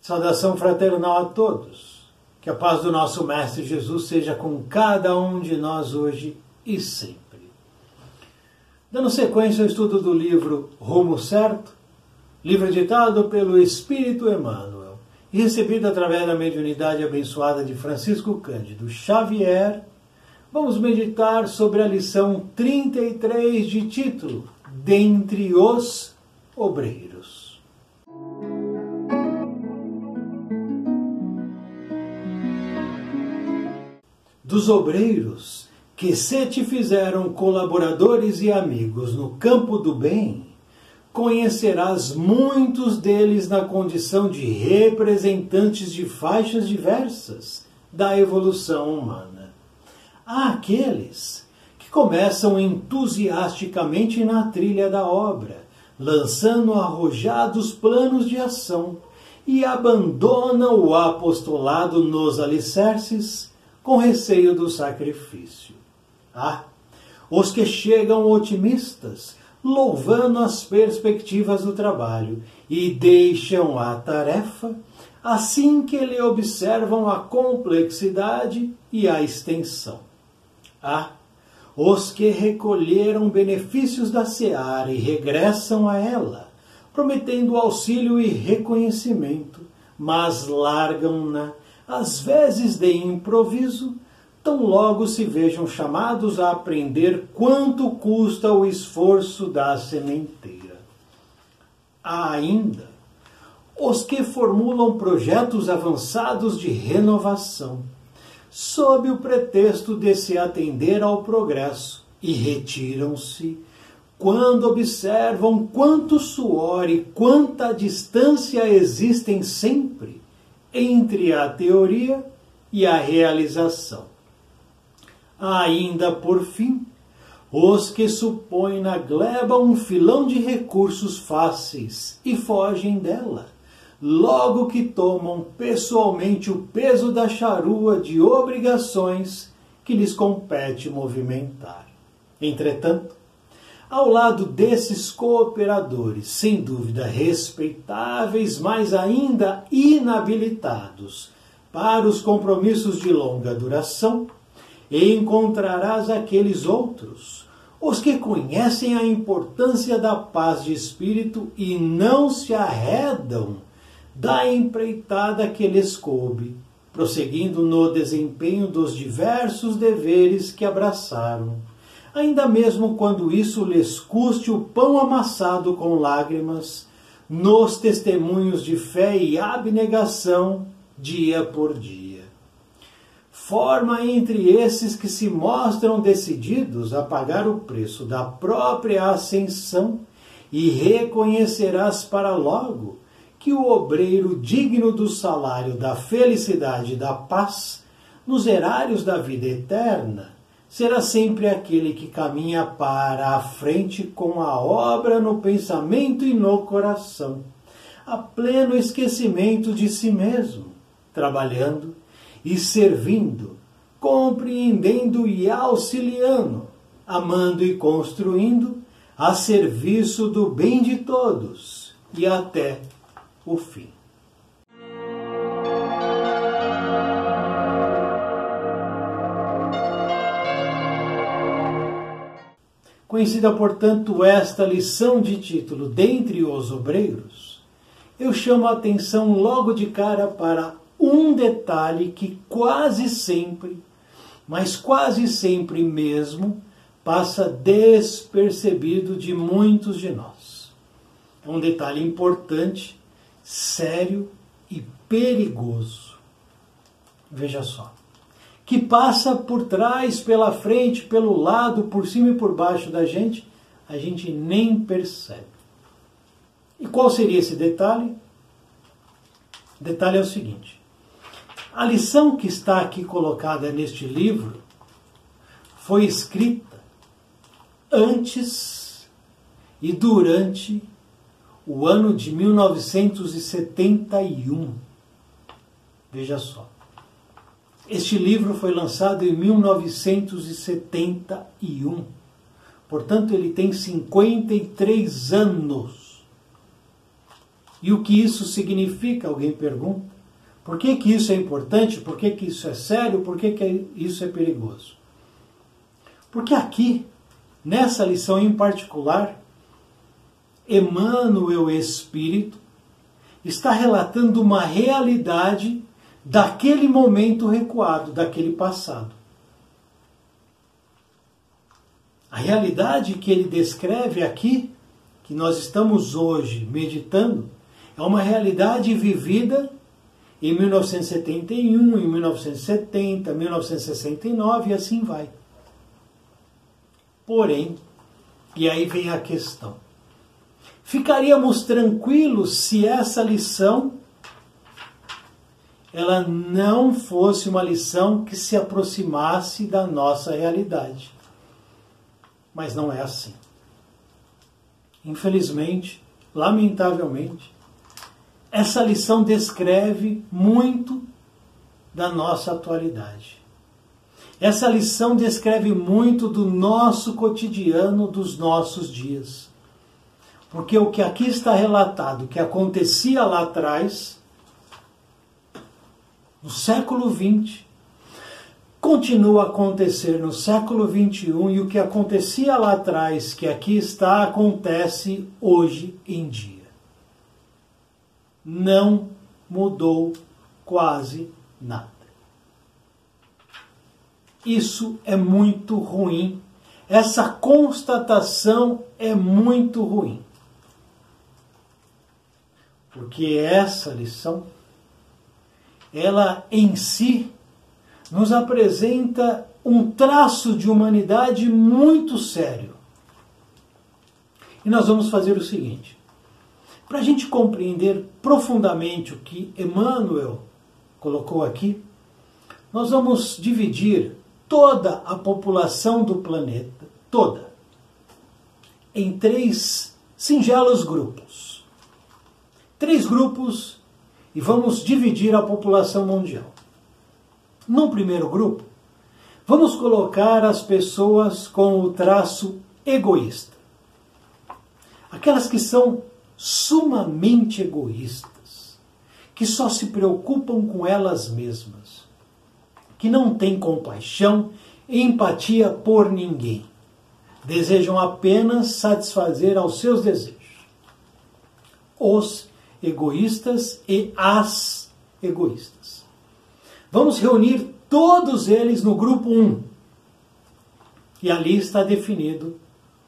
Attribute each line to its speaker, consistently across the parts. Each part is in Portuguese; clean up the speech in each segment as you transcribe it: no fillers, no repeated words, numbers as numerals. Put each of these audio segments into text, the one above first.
Speaker 1: Saudação fraternal a todos. Que a paz do nosso Mestre Jesus seja com cada um de nós hoje e sempre. Dando sequência ao estudo do livro Rumo Certo, livro editado pelo Espírito Emmanuel e recebido através da mediunidade abençoada de Francisco Cândido Xavier, vamos meditar sobre a lição 33 de título Dentre os Obreiros. Dos obreiros que se te fizeram colaboradores e amigos no campo do bem, conhecerás muitos deles na condição de representantes de faixas diversas da evolução humana. Há aqueles que começam entusiasticamente na trilha da obra, lançando arrojados planos de ação e abandonam o apostolado nos alicerces, com receio do sacrifício. Há os que chegam otimistas, louvando as perspectivas do trabalho, e deixam a tarefa assim que lhe observam a complexidade e a extensão. Há os que recolheram benefícios da seara e regressam a ela, prometendo auxílio e reconhecimento, mas largam-na às vezes de improviso, tão logo se vejam chamados a aprender quanto custa o esforço da sementeira. Há ainda os que formulam projetos avançados de renovação, sob o pretexto de se atender ao progresso, e retiram-se quando observam quanto suor e quanta distância existem sempre entre a teoria e a realização. Ainda por fim, os que supõem na gleba um filão de recursos fáceis e fogem dela, logo que tomam pessoalmente o peso da charrua de obrigações que lhes compete movimentar. Entretanto, ao lado desses cooperadores, sem dúvida respeitáveis, mas ainda inabilitados para os compromissos de longa duração, encontrarás aqueles outros, os que conhecem a importância da paz de espírito e não se arredam da empreitada que lhes coube, prosseguindo no desempenho dos diversos deveres que abraçaram, ainda mesmo quando isso lhes custe o pão amassado com lágrimas, nos testemunhos de fé e abnegação, dia por dia. Forma entre esses que se mostram decididos a pagar o preço da própria ascensão, e reconhecerás para logo que o obreiro digno do salário da felicidade e da paz, nos erários da vida eterna, será sempre aquele que caminha para a frente com a obra no pensamento e no coração, a pleno esquecimento de si mesmo, trabalhando e servindo, compreendendo e auxiliando, amando e construindo, a serviço do bem de todos e até o fim. Conhecida, portanto, esta lição de título Dentre os Obreiros, eu chamo a atenção logo de cara para um detalhe que quase sempre, mas quase sempre mesmo, passa despercebido de muitos de nós. É um detalhe importante, sério e perigoso. Veja só. Que passa por trás, pela frente, pelo lado, por cima e por baixo da gente, a gente nem percebe. E qual seria esse detalhe? O detalhe é o seguinte. A lição que está aqui colocada neste livro foi escrita antes e durante o ano de 1971. Veja só. Este livro foi lançado em 1971. Portanto, ele tem 53 anos. E o que isso significa? Alguém pergunta. Por que que isso é importante? Por que que isso é sério? Por que que isso é perigoso? Porque aqui, nessa lição em particular, Emmanuel Espírito está relatando uma realidade daquele momento recuado, daquele passado. A realidade que ele descreve aqui, que nós estamos hoje meditando, é uma realidade vivida em 1971, em 1970, 1969 e assim vai. Porém, e aí vem a questão, ficaríamos tranquilos se essa lição ela não fosse uma lição que se aproximasse da nossa realidade. Mas não é assim. Infelizmente, lamentavelmente, essa lição descreve muito da nossa atualidade. Essa lição descreve muito do nosso cotidiano, dos nossos dias. Porque o que aqui está relatado, que acontecia lá atrás, no século XX, continua a acontecer no século XXI, e o que acontecia lá atrás, que aqui está, acontece hoje em dia. Não mudou quase nada. Isso é muito ruim. Essa constatação é muito ruim. Porque essa lição, ela em si, nos apresenta um traço de humanidade muito sério. E nós vamos fazer o seguinte. Para a gente compreender profundamente o que Emmanuel colocou aqui, nós vamos dividir toda a população do planeta, toda, em 3 singelos grupos. 3 grupos, e vamos dividir a população mundial. No primeiro grupo, vamos colocar as pessoas com o traço egoísta. Aquelas que são sumamente egoístas, que só se preocupam com elas mesmas, que não têm compaixão e empatia por ninguém. Desejam apenas satisfazer aos seus desejos. Os egoístas e as egoístas. Vamos reunir todos eles no grupo 1. E ali está definido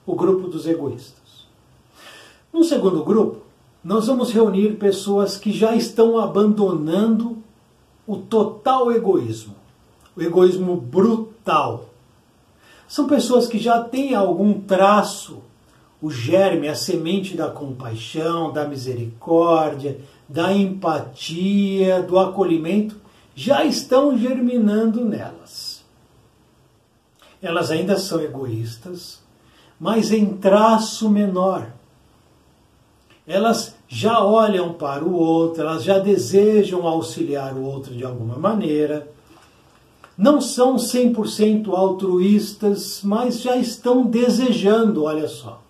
Speaker 1: o grupo dos egoístas. No segundo grupo, nós vamos reunir pessoas que já estão abandonando o total egoísmo. O egoísmo brutal. São pessoas que já têm algum traço, o germe, a semente da compaixão, da misericórdia, da empatia, do acolhimento, já estão germinando nelas. Elas ainda são egoístas, mas em traço menor. Elas já olham para o outro, elas já desejam auxiliar o outro de alguma maneira. Não são 100% altruístas, mas já estão desejando, olha só.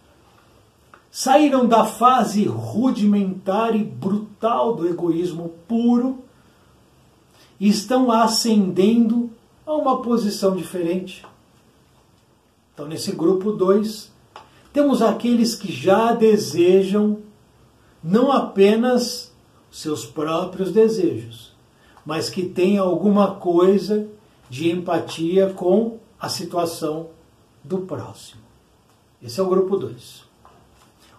Speaker 1: Saíram da fase rudimentar e brutal do egoísmo puro e estão ascendendo a uma posição diferente. Então, nesse grupo 2, temos aqueles que já desejam não apenas seus próprios desejos, mas que têm alguma coisa de empatia com a situação do próximo. Esse é o grupo 2.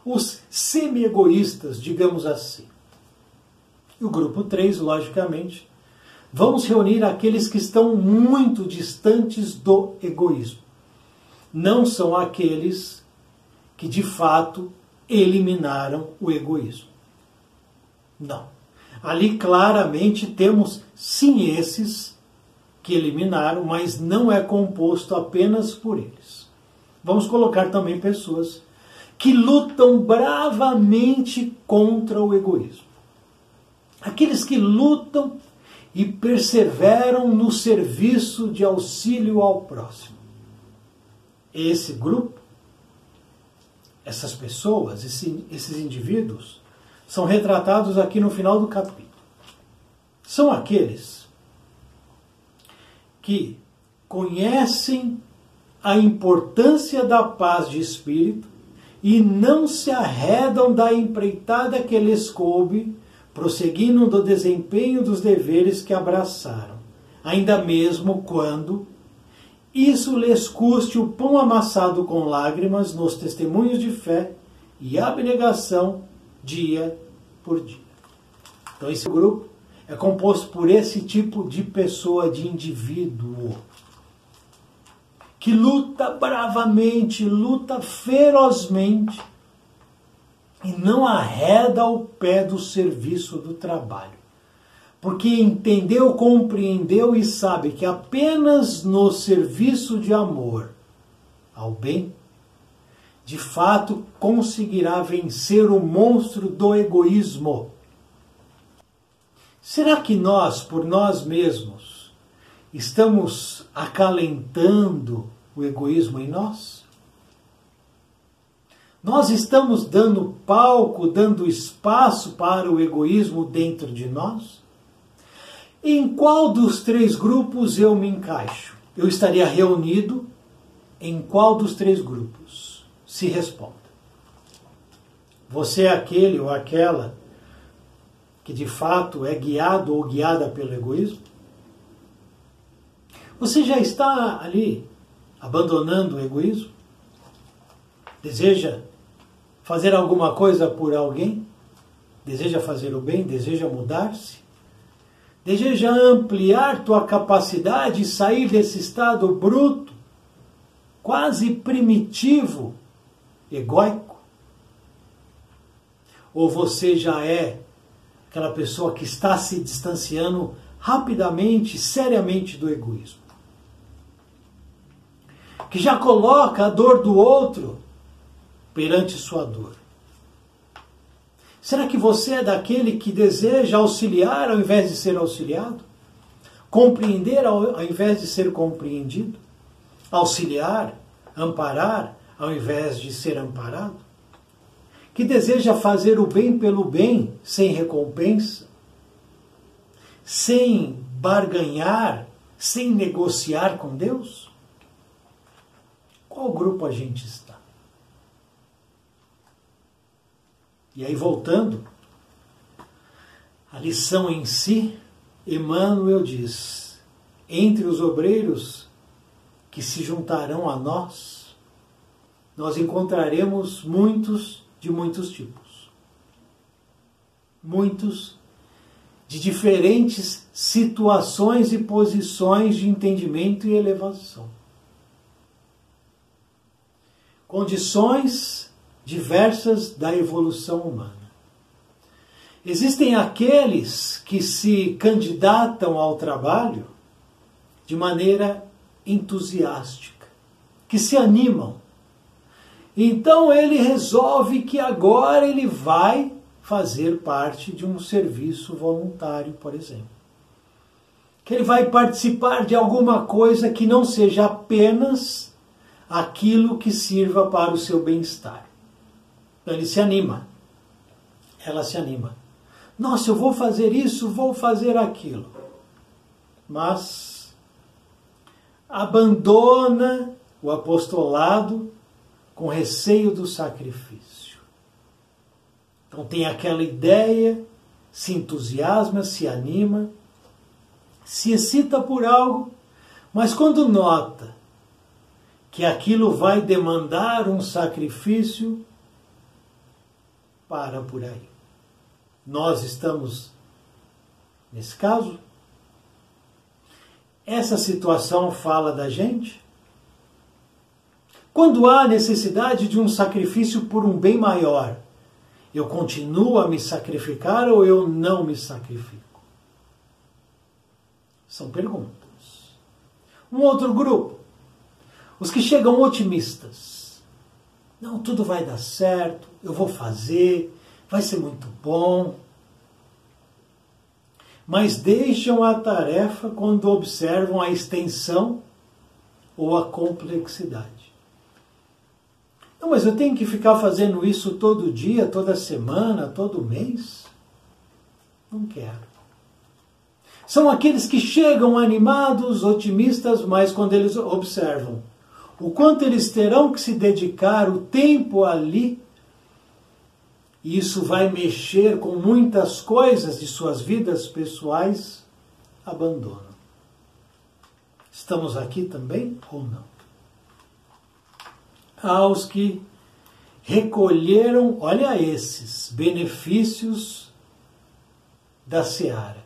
Speaker 1: Os semi-egoístas, digamos assim. E o grupo 3, logicamente, vamos reunir aqueles que estão muito distantes do egoísmo. Não são aqueles que, de fato, eliminaram o egoísmo. Não. Ali claramente temos, sim, esses que eliminaram, mas não é composto apenas por eles. Vamos colocar também pessoas que lutam bravamente contra o egoísmo. Aqueles que lutam e perseveram no serviço de auxílio ao próximo. Esse grupo, essas pessoas, esses indivíduos, são retratados aqui no final do capítulo. São aqueles que conhecem a importância da paz de espírito e não se arredam da empreitada que lhes coube, prosseguindo no desempenho dos deveres que abraçaram, ainda mesmo quando isso lhes custe o pão amassado com lágrimas nos testemunhos de fé e abnegação dia por dia. Então esse grupo é composto por esse tipo de pessoa, de indivíduo, que luta bravamente, luta ferozmente e não arreda o pé do serviço do trabalho. Porque entendeu, compreendeu e sabe que apenas no serviço de amor ao bem, de fato conseguirá vencer o monstro do egoísmo. Será que nós, por nós mesmos, estamos acalentando o egoísmo em nós? Nós estamos dando palco, dando espaço para o egoísmo dentro de nós? Em qual dos três grupos eu me encaixo? Eu estaria reunido em qual dos três grupos? Se responda. Você é aquele ou aquela que de fato é guiado ou guiada pelo egoísmo? Você já está ali abandonando o egoísmo? Deseja fazer alguma coisa por alguém? Deseja fazer o bem? Deseja mudar-se? Deseja ampliar tua capacidade e sair desse estado bruto, quase primitivo, egóico? Ou você já é aquela pessoa que está se distanciando rapidamente, seriamente do egoísmo? Que já coloca a dor do outro perante sua dor? Será que você é daquele que deseja auxiliar ao invés de ser auxiliado? Compreender ao invés de ser compreendido? Auxiliar, amparar ao invés de ser amparado? Que deseja fazer o bem pelo bem, sem recompensa? Sem barganhar, sem negociar com Deus? Qual grupo a gente está? E aí, voltando, a lição em si, Emmanuel diz: entre os obreiros que se juntarão a nós, nós encontraremos muitos de muitos tipos. Muitos de diferentes situações e posições de entendimento e elevação. Condições diversas da evolução humana. Existem aqueles que se candidatam ao trabalho de maneira entusiástica, que se animam. Então ele resolve que agora ele vai fazer parte de um serviço voluntário, por exemplo. Que ele vai participar de alguma coisa que não seja apenas aquilo que sirva para o seu bem-estar. Então ele se anima, ela se anima. Nossa, eu vou fazer isso, vou fazer aquilo. Mas abandona o apostolado com receio do sacrifício. Então tem aquela ideia, se entusiasma, se anima, se excita por algo, mas quando nota que aquilo vai demandar um sacrifício, para por aí. Nós estamos nesse caso? Essa situação fala da gente? Quando há necessidade de um sacrifício por um bem maior, eu continuo a me sacrificar ou eu não me sacrifico? São perguntas. Um outro grupo, os que chegam otimistas. Não, tudo vai dar certo, eu vou fazer, vai ser muito bom. Mas deixam a tarefa quando observam a extensão ou a complexidade. Não, mas eu tenho que ficar fazendo isso todo dia, toda semana, todo mês? Não quero. São aqueles que chegam animados, otimistas, mas quando eles observam o quanto eles terão que se dedicar o tempo ali, e isso vai mexer com muitas coisas de suas vidas pessoais, abandonam. Estamos aqui também ou não? Aos que recolheram, olha esses, benefícios da seara.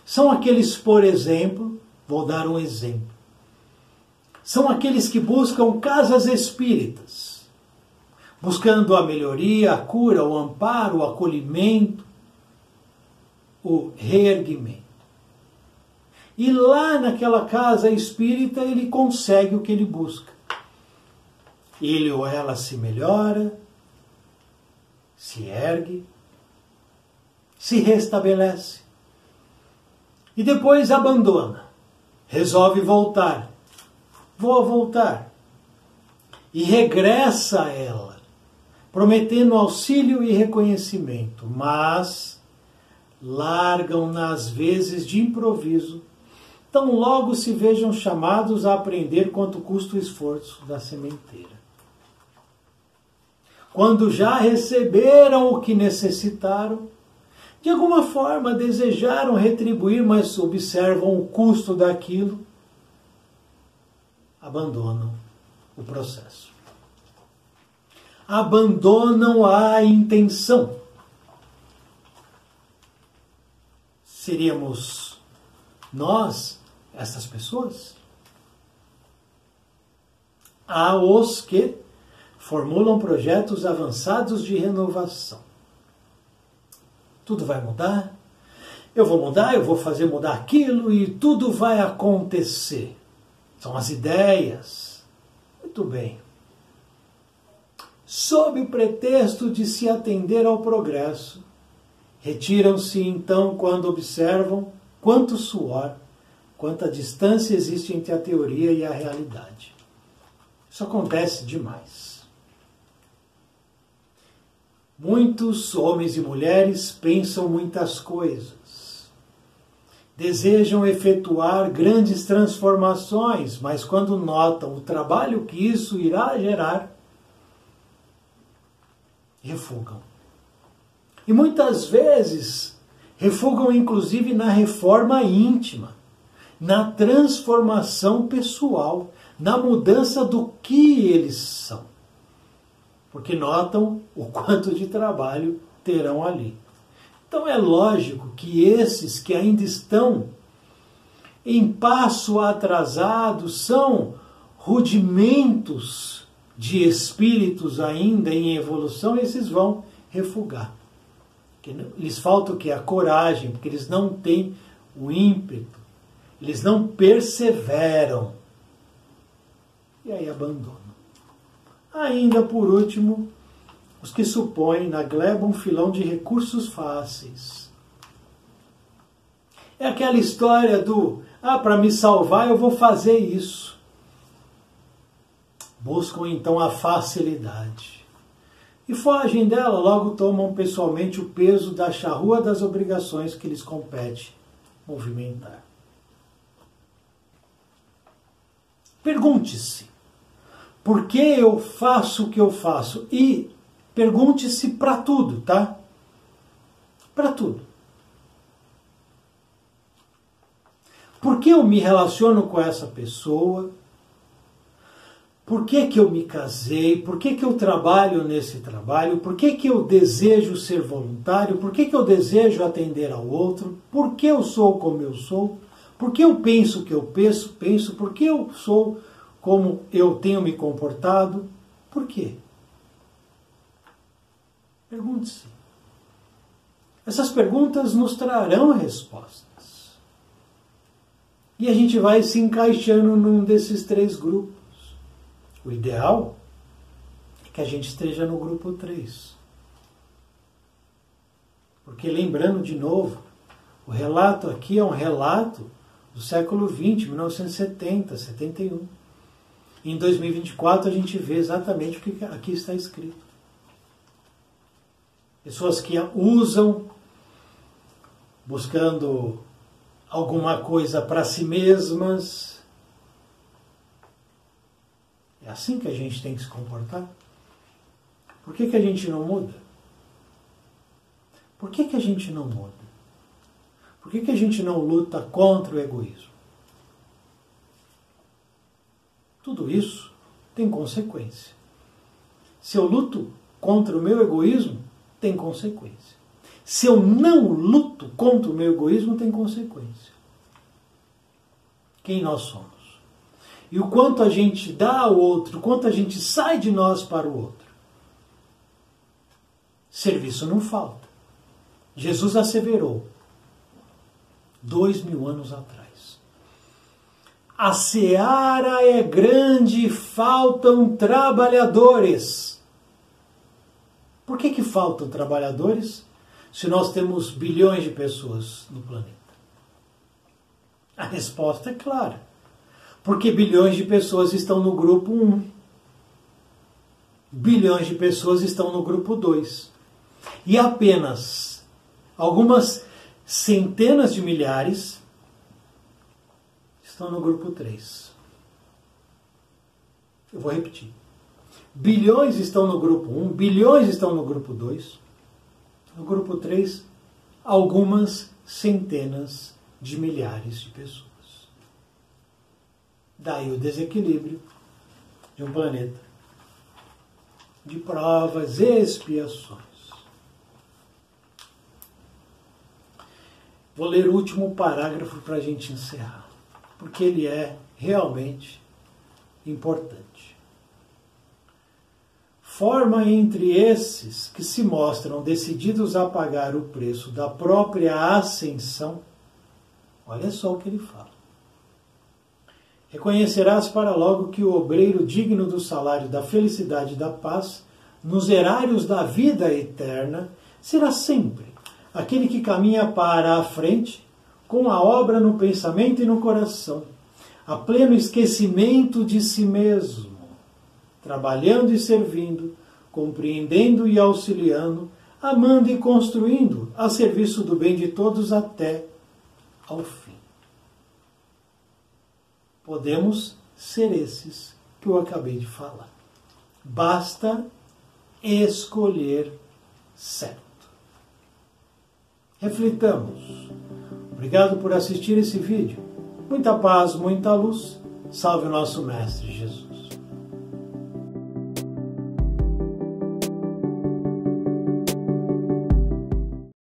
Speaker 1: São aqueles, por exemplo, vou dar um exemplo, são aqueles que buscam casas espíritas, buscando a melhoria, a cura, o amparo, o acolhimento, o reerguimento. E lá naquela casa espírita ele consegue o que ele busca. Ele ou ela se melhora, se ergue, se restabelece. E depois abandona, resolve voltar. Vou voltar. E regressa a ela, prometendo auxílio e reconhecimento, mas largam-na às vezes de improviso, tão logo se vejam chamados a aprender quanto custa o esforço da sementeira. Quando já receberam o que necessitaram, de alguma forma desejaram retribuir, mas observam o custo daquilo, abandonam o processo. Abandonam a intenção. Seríamos nós essas pessoas? Há os que formulam projetos avançados de renovação. Tudo vai mudar, eu vou fazer mudar aquilo e tudo vai acontecer. São as ideias. Muito bem. Sob o pretexto de se atender ao progresso, retiram-se então quando observam quanto suor, quanta distância existe entre a teoria e a realidade. Isso acontece demais. Muitos homens e mulheres pensam muitas coisas, desejam efetuar grandes transformações, mas quando notam o trabalho que isso irá gerar, refugam. E muitas vezes refugam inclusive na reforma íntima, na transformação pessoal, na mudança do que eles são. Porque notam o quanto de trabalho terão ali. Então é lógico que esses que ainda estão em passo atrasado são rudimentos de espíritos ainda em evolução, esses vão refugar. Lhes falta o que? A coragem, porque eles não têm o ímpeto, eles não perseveram. E aí abandonam. Ainda por último, os que supõem na gleba um filão de recursos fáceis. É aquela história do, para me salvar eu vou fazer isso. Buscam então a facilidade. E fogem dela, logo tomam pessoalmente o peso da charrua das obrigações que lhes compete movimentar. Pergunte-se, por que eu faço o que eu faço? E pergunte-se para tudo, tá? Para tudo. Por que eu me relaciono com essa pessoa? Por que eu me casei? Por que eu trabalho nesse trabalho? Por que eu desejo ser voluntário? Por que eu desejo atender ao outro? Por que eu sou como eu sou? Por que eu penso o que eu penso? Por que eu sou como eu tenho me comportado? Por quê? Pergunte-se. Essas perguntas nos trarão respostas. E a gente vai se encaixando num desses três grupos. O ideal é que a gente esteja no grupo 3. Porque lembrando de novo, o relato aqui é um relato do século XX, 1970, 71. Em 2024 a gente vê exatamente o que aqui está escrito. Pessoas que usam, buscando alguma coisa para si mesmas. É assim que a gente tem que se comportar? Por que a gente não muda? Por que a gente não muda? Por que a gente não luta contra o egoísmo? Tudo isso tem consequência. Se eu luto contra o meu egoísmo, tem consequência. Se eu não luto contra o meu egoísmo, tem consequência. Quem nós somos? E o quanto a gente dá ao outro, o quanto a gente sai de nós para o outro. Serviço não falta. Jesus asseverou 2000 anos atrás. A seara é grande, faltam trabalhadores. Por que faltam trabalhadores se nós temos bilhões de pessoas no planeta? A resposta é clara. Porque bilhões de pessoas estão no grupo 1. Bilhões de pessoas estão no grupo 2. E apenas algumas centenas de milhares estão no grupo 3. Eu vou repetir. Bilhões estão no grupo 1, bilhões estão no grupo 2. No grupo 3, algumas centenas de milhares de pessoas. Daí o desequilíbrio de um planeta de provas e expiações. Vou ler o último parágrafo para a gente encerrar, porque ele é realmente importante. Forma entre esses que se mostram decididos a pagar o preço da própria ascensão. Olha só o que ele fala. Reconhecerás para logo que o obreiro digno do salário da felicidade e da paz, nos erários da vida eterna, será sempre aquele que caminha para a frente, com a obra no pensamento e no coração, a pleno esquecimento de si mesmo, trabalhando e servindo, compreendendo e auxiliando, amando e construindo, a serviço do bem de todos até ao fim. Podemos ser esses que eu acabei de falar. Basta escolher certo. Reflitamos. Obrigado por assistir esse vídeo. Muita paz, muita luz. Salve o nosso Mestre Jesus.